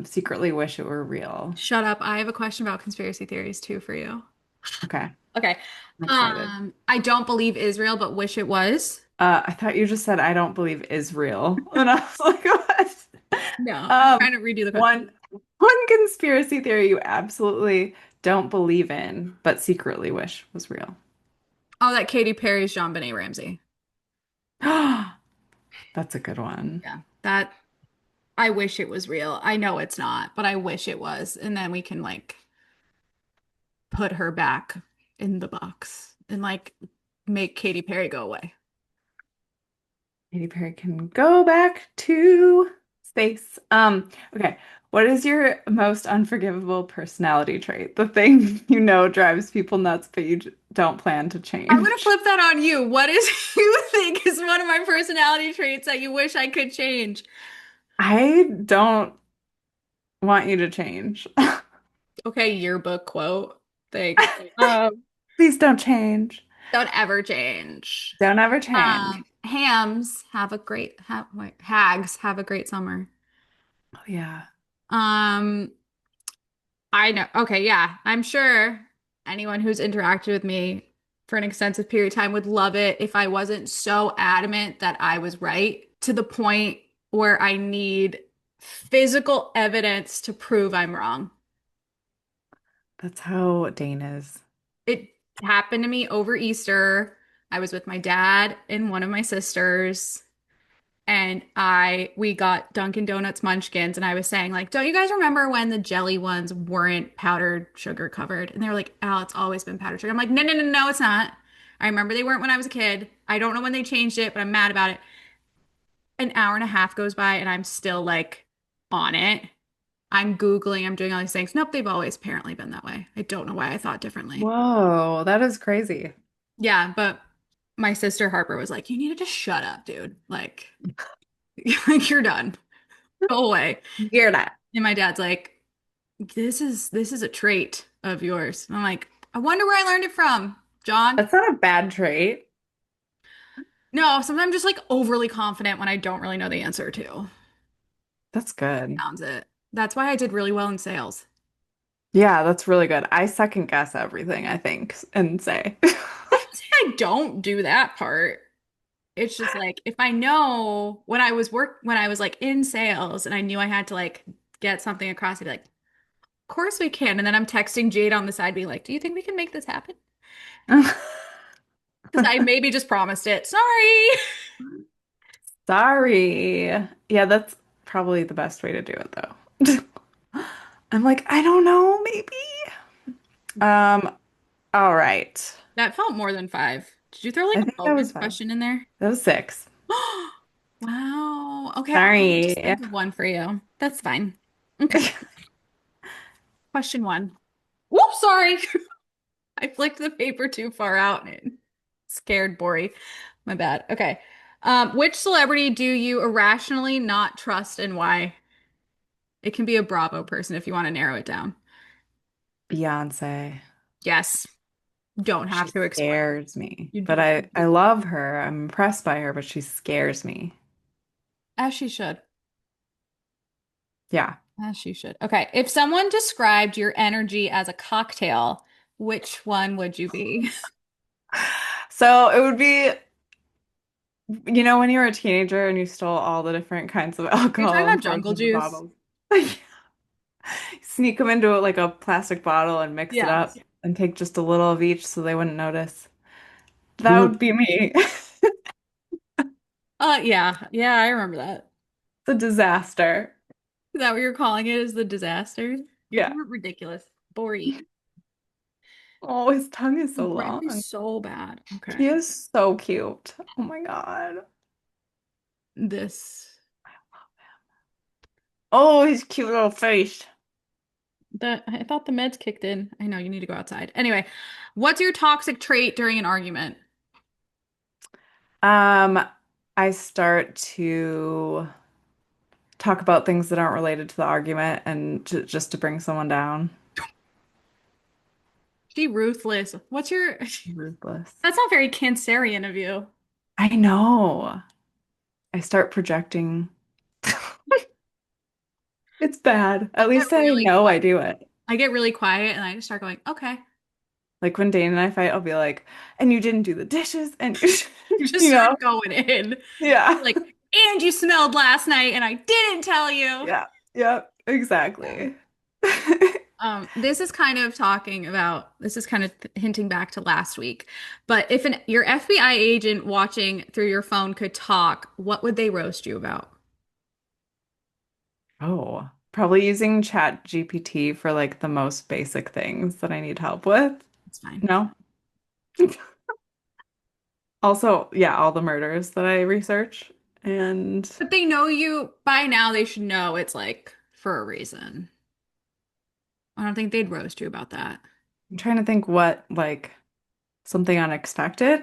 secretly wish it were real? Shut up. I have a question about conspiracy theories too for you. Okay, Okay. I'm excited. I don't believe Israel, but wish it was. I thought you just said I don't believe is real. And I was like, what? No, I'm Um, trying to redo the question. one conspiracy theory you absolutely don't believe in, but secretly wish was real. Oh, that Katy Perry's Jean Benet Ramsey. That's a good one. Yeah, that I wish it was real. I know it's not, but I wish it was. And then we can like put her back in the box and like make Katy Perry go away. Katy Perry can go back to space. Okay. What is your most unforgivable personality trait? The thing you know drives people nuts, but don't plan to I'm gonna change. flip that on you. What is you think is one of my personality traits that you wish I could change? I don't want you to change. Okay, yearbook quote. Thanks. Um, Please don't change. don't ever change. Don't ever change. Hams have a great wait, hags have a great summer. Oh, yeah. Um, I know. Okay, yeah. I'm sure anyone who's interacted with me for an extensive period of time would love it if I wasn't so adamant that I was right to the point where I need physical evidence to prove I'm wrong. That's how Dane is. It happened to me over Easter. I was with my dad and one of my sisters. And we got Dunkin' Donuts munchkins, and I was saying, like, don't you guys remember when the jelly ones weren't powdered sugar covered? And they were like, Al, it's always been powdered sugar. I'm like, no, no, no, no, it's not. I remember they weren't when I was a kid. I don't know when they changed it, but I'm mad about it. An hour and a half goes by, and I'm still like on it. I'm Googling, I'm doing all these things. Nope, they've always apparently been that way. I don't know why I thought differently. Whoa, that is crazy. Yeah, but my sister Harper was like, you need to just shut up, dude. Like, like you're done. Go away. Hear that. And my dad's like, this is a trait of yours. And I'm like, I wonder where I learned it from, John. That's not a bad trait. No, sometimes I'm just like overly confident when I don't really know the answer to. That's good. Sounds it. That's why I did really well in sales. Yeah, that's really good. I second guess everything, I think, and say. I wouldn't say I don't do that part. It's just like if I know when I was like in sales and I knew I had to like get something across, I'd be like, of course we can. And then I'm texting Jade on the side, being like, do you think we can make this happen? Because I maybe just promised it. Sorry. Sorry. Yeah, that's probably the best way to do it, though. I'm like, I don't know, maybe. Um, all right. That felt more than five. Did you throw like I a think that was bonus fun. question in there? That was six. Wow. Okay, I'll Sorry. just think of one for you. That's fine. Okay. Question one. Whoops, sorry. I flicked the paper too far out and it scared Bori. My bad. Okay. Which celebrity do you irrationally not trust and why? It can be a Bravo person if you want to narrow it down. Beyonce. Yes. Don't She have to explain. scares me. You But don't. I love her. I'm impressed by her, but she scares me. As she should. Yeah. As she should. Okay. If someone described your energy as a cocktail, which one would you be? So it would be, when you were a teenager and you stole all the different kinds of You're talking alcohol and about poured jungle them into juice? bottles. Sneak them into like a plastic bottle and mix it up Yes. and take just a little of each so they wouldn't notice. That It's would be me. yeah. Yeah, I remember that. It's a disaster. Is that what you're calling it? Is the disaster? Yeah. You're ridiculous. Bori. Oh, his tongue is His so breath is long. so bad. Okay. He is so cute. Oh my God. This Oh, his cute little face. that I thought the meds kicked in. I know you need to go outside. Anyway, what's your toxic trait during an argument? Um, I start to talk about things that aren't related to the argument and just to bring someone down. She ruthless. What's your Ruthless. That's not very Cancerian of you. I know. I start projecting. It's bad. At I get least I really know I quiet. do it. I get really quiet and I just start going, okay. Like when Dane and I fight, I'll be like, and you didn't do the dishes, and You just you start know, going in. yeah, Like, and you smelled last night and I didn't tell you. yeah, yep, Yeah. exactly. This is kind of hinting back to last week. But if your FBI agent watching through your phone could talk, what would they roast you about? Oh, probably using Chat GPT for like the most basic things that I need help with. It's fine. No. Also, yeah, all the murders that I research. And But they know you by now, they should know it's like for a reason. I don't think they'd roast you about that. I'm trying to think what, like, something unexpected.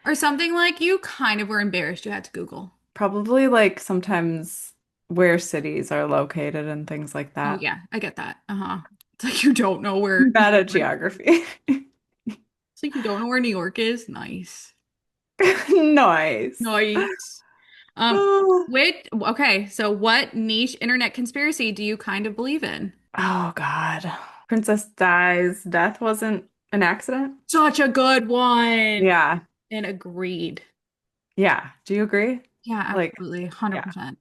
Or something like you kind of were embarrassed you had to Google. Probably like sometimes where cities are located and things like Oh that. yeah, I get that. Uh-huh. It's like you don't know where I'm bad at geography. It's like you don't know where New York is. Nice. Nice. Nice. Um, Oh, okay, so what niche internet conspiracy do you kind of believe in? oh God. Princess dies. Death wasn't an accident? Such a good one. Yeah. And agreed. Yeah. Do you agree? Yeah, Like, absolutely. yeah. 100%.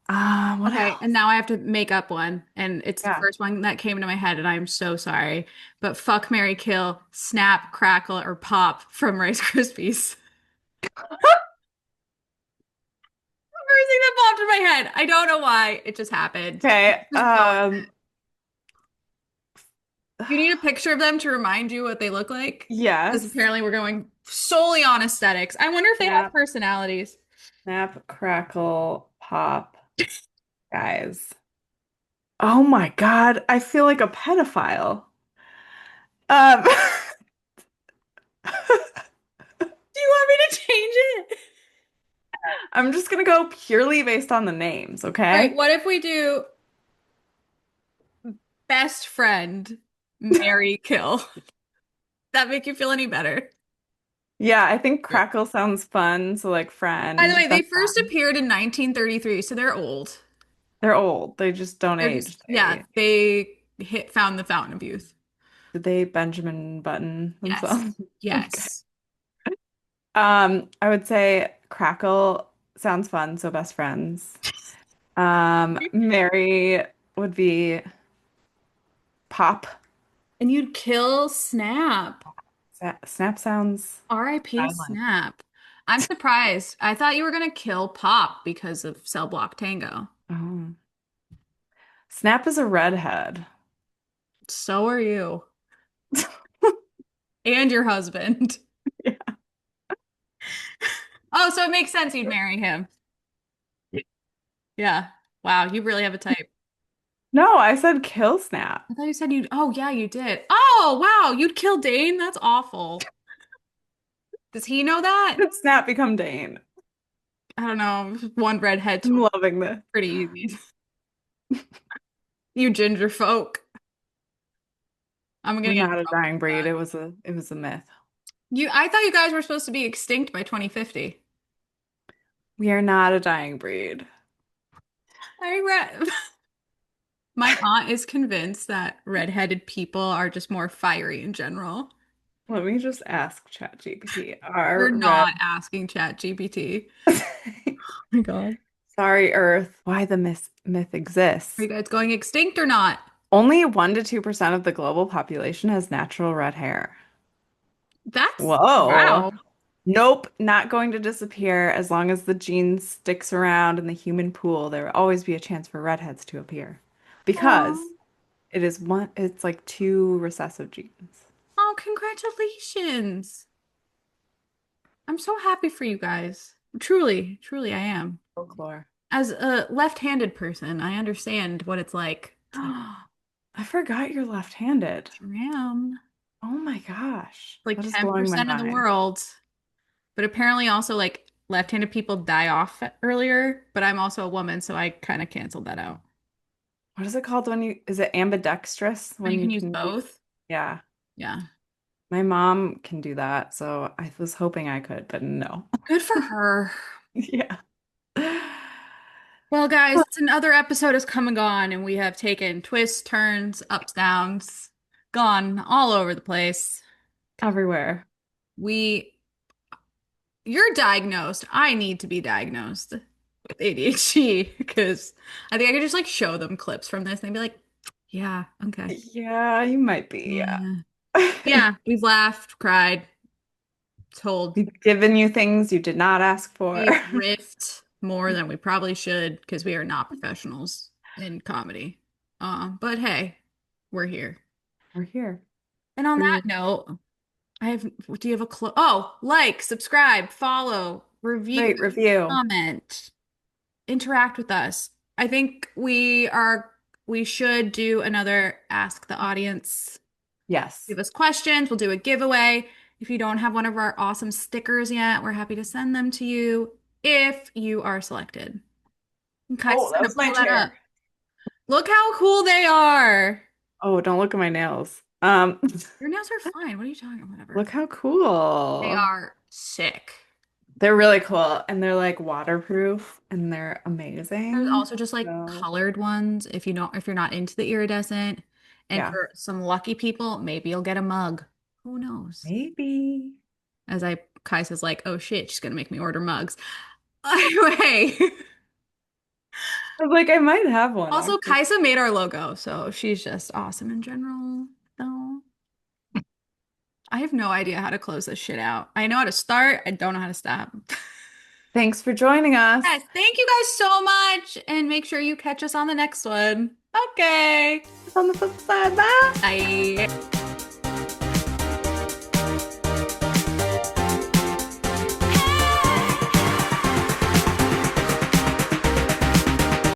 What Okay, and else? now I have to make up one, and it's the Yeah. first one that came into my head, and I'm so sorry. But fuck, Mary kill, snap, crackle, or pop from Rice Krispies. First thing that popped in my head. I don't know why. It just happened. Okay. Just going. You need a picture of them to remind you what they look like? Because Yes. apparently we're going solely on aesthetics. I wonder if they have Snap, personalities. snap, crackle, pop, guys. Oh my God. I feel like a pedophile. Um, Do you want me to change it? I'm just gonna go purely based on the names, All right, okay? what if we do best friend, Mary kill? That make you feel any better? Yeah, I think Yeah. crackle sounds fun. So like By the friend, way, they best first friend. appeared in 1933, so they're old. They're old. They just don't They're just, age. yeah, they found the fountain of youth. Did they Benjamin Button Yes. themselves? Okay. Yes. I would say crackle sounds fun, so best friends. Mary would be pop. And you'd kill Snap. Snap sounds R.I.P. violent. Snap. I'm surprised. I thought you were gonna kill Pop because of Cell Block Tango. Oh. Snap is a redhead. So are you. And your husband. Yeah. Oh, so it makes sense you'd marry him. Yeah. Wow, you really have a type. No, I said kill Snap. I thought you said you'd. Oh, yeah, you did. Oh, wow, you'd kill Dane? That's awful. Does he know that? Did Snap become Dane? I don't know. One redhead I'm to loving this. pretty easy. You ginger folk. I'm gonna We're get in not a trouble dying for breed. that. It was a myth. I thought you guys were supposed to be extinct by 2050. We are not a dying breed. I read. My aunt is convinced that redheaded people are just more fiery in general. Let me just ask ChatGPT. We're Are red not asking ChatGPT. Oh my God. Sorry, Earth, why the myth Are exists. you guys going extinct or not? Only 1 to 2% of the global population has natural red hair. That's Whoa. wow. Nope, not going to disappear as long as the gene sticks around in the human pool. There will always be a chance for redheads to appear Oh, because it's like two recessive genes. oh, congratulations. I'm so happy for you guys. Truly, truly, I am. Folklore. As a left-handed person, I understand what it's like to I forgot you're left-handed. jam. Oh my gosh. Like That is blowing my 10% of the mind. world. But apparently also like left-handed people die off earlier, but I'm also a woman, so I kind of canceled that out. What is it called is it ambidextrous When you when can you use can use, both. yeah. Yeah. My mom can do that, so I was hoping I could, but no. Good for her. Yeah. Well, guys, it's another episode has come and gone, and we have taken twists, turns, ups, downs, gone all over the place. Everywhere. We, you're diagnosed. I need to be diagnosed with ADHD because I think I could just like show them clips from this and they'd be like, yeah, okay. Yeah, you might be. Yeah. Yeah. Yeah, we've laughed, cried, told, We've given you things you did not ask for. we've riffed more than we probably should because we are not professionals in comedy. But hey, we're here. We're here And on for that you. note, do you have a like, subscribe, follow, review, Rate, review. comment, interact with us. I think we should do another Ask the Audience. Yes. Give us questions. We'll do a giveaway. If you don't have one of our awesome stickers yet, we're happy to send them to you if you are selected. And Oh, Kai's that gonna was my pull that up. chair. Look how cool they are. Oh, don't look at my nails. Your nails are fine. What are you talking about? Whatever. Look how They cool. are sick. They're really cool and they're like waterproof and they're There's amazing. also just like So, colored ones if you're not into the iridescent. And yeah, for some lucky people, maybe you'll get a mug. Who knows? maybe. Kai says like, oh shit, she's gonna make me order mugs. Anyway, I was like, I might have one also actually. Kaisa made our logo, so she's just awesome in general. So I have no idea how to close this shit out. I know how to start, I don't know how to stop. Thanks for joining us Yes, thank you guys so much, and make sure you catch us on the next one. Okay. on the flip side. Bye. Bye.